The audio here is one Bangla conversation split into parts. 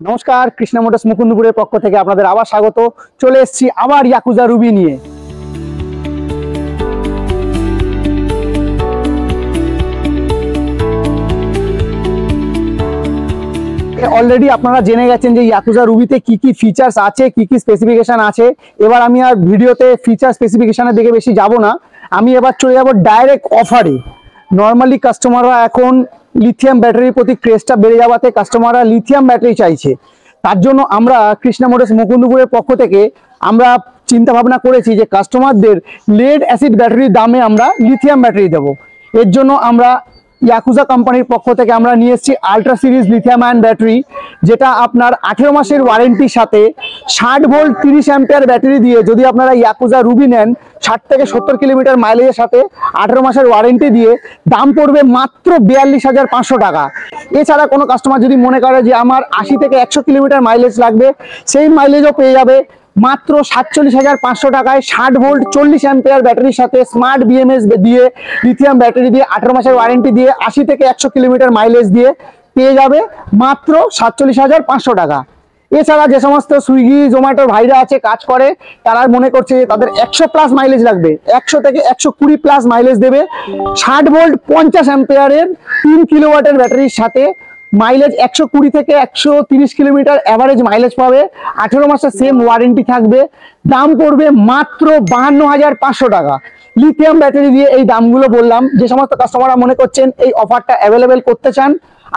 নমস্কার, কৃষ্ণা মোটরস মুকুন্দপুরের পক্ষ থেকে আপনাদের আবার স্বাগত। চলে এসেছি আবার ইয়াকুজা রুবি নিয়ে। অলরেডি আপনারা জেনে গেছেন যে ইয়াকুজা রুবিতে কি কি ফিচার্স আছে, কি কি স্পেসিফিকেশন আছে। এবার আমি আর ভিডিওতে ফিচার স্পেসিফিকেশনের দিকে বেশি যাব না, আমি এবার চলে যাব ডাইরেক্ট অফারে। নর্মালি কাস্টমাররা এখন লিথিয়াম ব্যাটারির প্রতি ক্রেজটা বেড়ে যাওয়াতে কাস্টমাররা লিথিয়াম ব্যাটারি চাইছে। তার জন্য আমরা কৃষ্ণা মোটরস মুকুন্দপুরের পক্ষ থেকে আমরা চিন্তা ভাবনা করেছি যে কাস্টমারদের লেড অ্যাসিড ব্যাটারির দামে আমরা লিথিয়াম ব্যাটারি দেবো। এর জন্য আমরা ইয়াকুজা কোম্পানির পক্ষ থেকে আমরা নিয়ে এসেছি ultra series lithium ion battery, যেটা আপনার 18 মাসের ওয়ারেন্টির সাথে 60 ভোল্ট 30 অ্যাম্পিয়ার ব্যাটারি দিয়ে যদি আপনারা ইয়াকুজা রুবি নেন 60 থেকে 70 কিলোমিটার মাইলেজের সাথে 18 মাসের ওয়ারেন্টি দিয়ে দাম পড়বে মাত্র 42,500 টাকা। এছাড়া কোনো কাস্টমার যদি মনে করে যে আমার 80 থেকে 100 কিলোমিটার মাইলেজ লাগবে, সেই মাইলেজও পেয়ে যাবে মাত্র 47,500 টাকায়। 60 ভোল্ট 40 অ্যাম্পিয়ার ব্যাটারির সাথে স্মার্ট বিএমএস দিয়ে লিথিয়াম ব্যাটারি দিয়ে 18 মাসের ওয়ারেন্টি দিয়ে 80 থেকে 100 কিলোমিটার মাইলেজ দিয়ে পেয়ে যাবে মাত্র 47,500 টাকা। এছাড়া যে সমস্ত সুইগি জোম্যাটোর ভাইরা আছে কাজ করে, তারা মনে করছে তাদের 100 প্লাস মাইলেজ লাগবে, 100 থেকে 120 প্লাস মাইলেজ দেবে 60 ভোল্ট 50 অ্যাম্পিয়ারের 3 কিলোওয়াটের ব্যাটারির সাথে মাইলেজ 120 থেকে 130 কিলোমিটার অ্যাভারেজ মাইলেজ পাবে। 18 মাসের সেম ওয়ারেন্টি থাকবে। দাম পড়বে মাত্র 52,500 টাকা। লিথিয়াম ব্যাটারি দিয়ে এই দামগুলো বললাম। যে সমস্ত কাস্টমাররা মনে করছেন এই অফারটা অ্যাভেলেবেল করতে চান,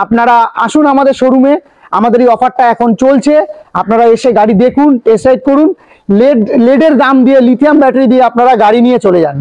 আপনারা আসুন আমাদের শোরুমে। আমাদের এই অফারটা এখন চলছে, আপনারা এসে গাড়ি দেখুন, টেস্ট রাইড করুন। লেডের দাম দিয়ে লিথিয়াম ব্যাটারি দিয়ে আপনারা গাড়ি নিয়ে চলে যান।